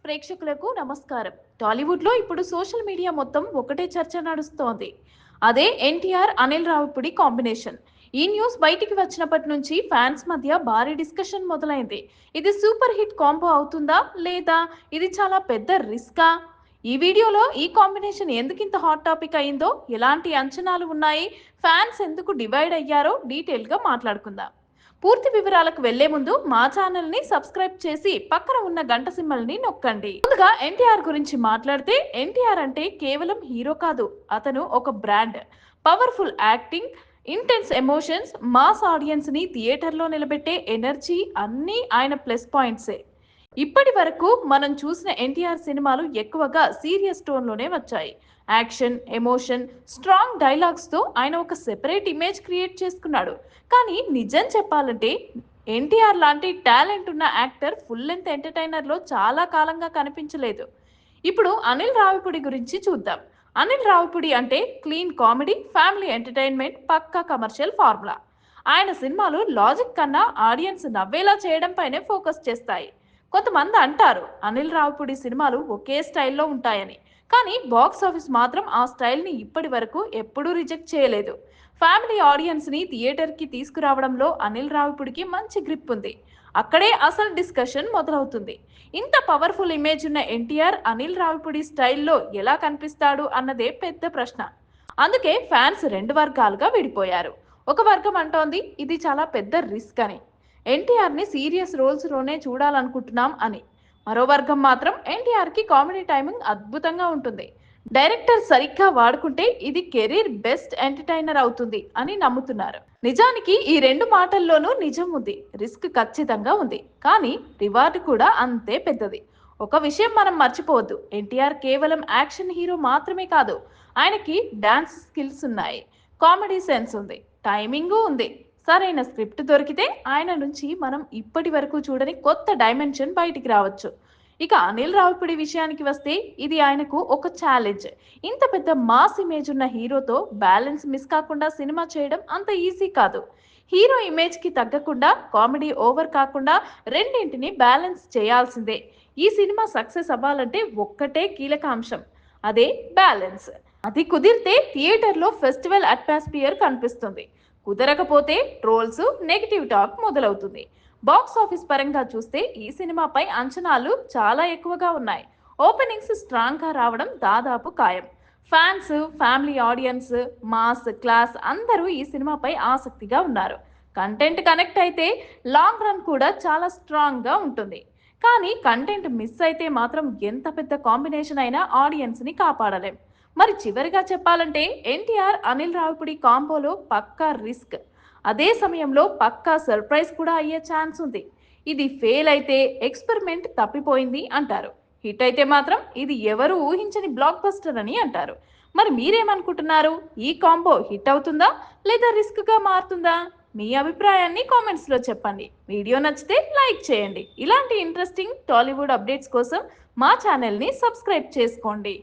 ప్రేక్షకులకు నమస్కారం. టాలీవుడ్‌లో ఇప్పుడు సోషల్ మీడియా మొత్తం ఒకటే చర్చ నడుస్తోంది. అదే ఎన్టీఆర్, అనిల్ రావిపూడి కాంబినేషన్. ఈ న్యూస్ బయటికి వచ్చినప్పటి నుంచి ఫ్యాన్స్ మధ్య భారీ డిస్కషన్ మొదలైంది. ఇది సూపర్ హిట్ కాంబో అవుతుందా? లేదా ఇది చాలా పెద్ద రిస్కా? ఈ వీడియోలో ఈ కాంబినేషన్ ఎందుకింత హాట్ టాపిక్ అయిందో, ఎలాంటి అంచనాలు ఉన్నాయి, ఫ్యాన్స్ ఎందుకు డివైడ్ అయ్యారో డీటెయిల్‌గా మాట్లాడుకుందాం. పూర్తి వివరాలకు వెళ్లే ముందు మా ఛానల్ ని సబ్స్క్రైబ్ చేసి పక్కన ఉన్న గంట సింబల్ ని నొక్కండి. ముందుగా ఎన్టీఆర్ గురించి మాట్లాడితే ఎన్టీఆర్ అంటే కేవలం హీరో కాదు, అతను ఒక brand. Powerful acting, intense emotions, mass audience ని థియేటర్ లో నిలబెట్టే ఎనర్జీ అన్నీ ఆయన ప్లస్ పాయింట్సే. ఇప్పటి వరకు మనం చూసిన ఎన్టీఆర్ సినిమాలు ఎక్కువగా సీరియస్ టోన్ లోనే వచ్చాయి. యాక్షన్, ఎమోషన్, స్ట్రాంగ్ డైలాగ్స్ తో ఆయన ఒక సెపరేట్ ఇమేజ్ క్రియేట్ చేసుకున్నాడు. కానీ నిజం చెప్పాలంటే ఎన్టీఆర్ లాంటి టాలెంట్ ఉన్న యాక్టర్ ఫుల్ లెంత్ ఎంటర్టైనర్ లో చాలా కాలంగా కనిపించలేదు. ఇప్పుడు అనిల్ రావిపూడి గురించి చూద్దాం. అనిల్ రావిపూడి అంటే క్లీన్ కామెడీ, ఫ్యామిలీ ఎంటర్టైన్మెంట్, పక్కా కమర్షియల్ ఫార్ములా. ఆయన సినిమాలు లాజిక్ కన్నా ఆడియన్స్ నవ్వేలా చేయడం పైనే ఫోకస్ చేస్తాయి. కొంతమంది అంటారు అనిల్ రావిపూడి సినిమాలు ఒకే స్టైల్లో ఉంటాయని, కానీ బాక్స్ ఆఫీస్ మాత్రం ఆ స్టైల్ని ఇప్పటి వరకు ఎప్పుడూ రిజెక్ట్ చేయలేదు. ఫ్యామిలీ ఆడియన్స్ని థియేటర్కి తీసుకురావడంలో అనిల్ రావిపూడికి మంచి గ్రిప్ ఉంది. అక్కడే అసలు డిస్కషన్ మొదలవుతుంది. ఇంత పవర్ఫుల్ ఇమేజ్ ఉన్న ఎన్టీఆర్ అనిల్ రావిపూడి స్టైల్లో ఎలా కనిపిస్తాడు అన్నదే పెద్ద ప్రశ్న. అందుకే ఫ్యాన్స్ రెండు వర్గాలుగా విడిపోయారు. ఒక వర్గం అంటోంది ఇది చాలా పెద్ద రిస్క్ అని, ఎన్టీఆర్ని సీరియస్ రోల్స్లోనే చూడాలనుకుంటున్నాం అని. మరో వర్గం మాత్రం ఎన్టీఆర్కి కామెడీ టైమింగ్ అద్భుతంగా ఉంటుంది, డైరెక్టర్ సరిగ్గా వాడుకుంటే ఇది కెరీర్ బెస్ట్ ఎంటర్టైనర్ అవుతుంది అని నమ్ముతున్నారు. నిజానికి ఈ రెండు మాటల్లోనూ నిజం ఉంది. రిస్క్ ఖచ్చితంగా ఉంది, కానీ రివార్డు కూడా అంతే పెద్దది. ఒక విషయం మనం మర్చిపోవద్దు, ఎన్టీఆర్ కేవలం యాక్షన్ హీరో మాత్రమే కాదు. ఆయనకి డాన్స్ స్కిల్స్ ఉన్నాయి, కామెడీ సెన్స్ ఉంది, టైమింగ్ ఉంది. సరైన స్క్రిప్ట్ దొరికితే ఆయన నుంచి మనం ఇప్పటి వరకు చూడని కొత్త డైమెన్షన్ బయటికి రావచ్చు. ఇక అనిల్ రావిపూడి విషయానికి వస్తే ఇది ఆయనకు ఒక ఛాలెంజ్. ఇంత పెద్ద మాస్ ఇమేజ్ ఉన్న హీరోతో బ్యాలెన్స్ మిస్ కాకుండా సినిమా చేయడం అంత ఈజీ కాదు. హీరో ఇమేజ్ కి తగ్గకుండా, కామెడీ ఓవర్ కాకుండా రెండింటిని బ్యాలెన్స్ చేయాల్సిందే. ఈ సినిమా సక్సెస్ అవ్వాలంటే ఒక్కటే కీలక అంశం, అదే బ్యాలెన్స్. అది కుదిరితే థియేటర్లో ఫెస్టివల్ అట్మాస్ఫియర్ కనిపిస్తుంది. కుదరకపోతే ట్రోల్స్, నెగిటివ్ టాక్ మొదలవుతుంది. బాక్స్ ఆఫీస్ పరంగా చూస్తే ఈ సినిమాపై అంచనాలు చాలా ఎక్కువగా ఉన్నాయి. ఓపెనింగ్స్ స్ట్రాంగ్ గా రావడం దాదాపు ఖాయం. Fans, family audience, mass, class అందరూ ఈ సినిమాపై ఆసక్తిగా ఉన్నారు. కంటెంట్ కనెక్ట్ అయితే లాంగ్ రన్ కూడా చాలా స్ట్రాంగ్ గా ఉంటుంది. కానీ కంటెంట్ మిస్ అయితే మాత్రం ఎంత పెద్ద కాంబినేషన్ అయినా ఆడియన్స్ ని కాపాడలేం. మరి చివరిగా చెప్పాలంటే ఎన్టీఆర్ అనిల్ రావిపూడి కాంబోలో పక్కా రిస్క్, అదే సమయంలో పక్కా సర్ప్రైజ్ కూడా అయ్యే ఛాన్స్ ఉంది. ఇది ఫెయిల్ అయితే ఎక్స్పెరిమెంట్ తప్పిపోయింది అంటారు, హిట్ అయితే మాత్రం ఇది ఎవరు ఊహించని బ్లాక్ బస్టర్ అని అంటారు. మరి మీరేమనుకుంటున్నారు? ఈ కాంబో హిట్ అవుతుందా లేదా రిస్క్ గా మారుతుందా? మీ అభిప్రాయాన్ని కామెంట్స్ లో చెప్పండి. వీడియో నచ్చితే లైక్ చేయండి. ఇలాంటి ఇంట్రెస్టింగ్ టాలీవుడ్ అప్డేట్స్ కోసం మా ఛానల్ ని సబ్స్క్రైబ్ చేసుకోండి.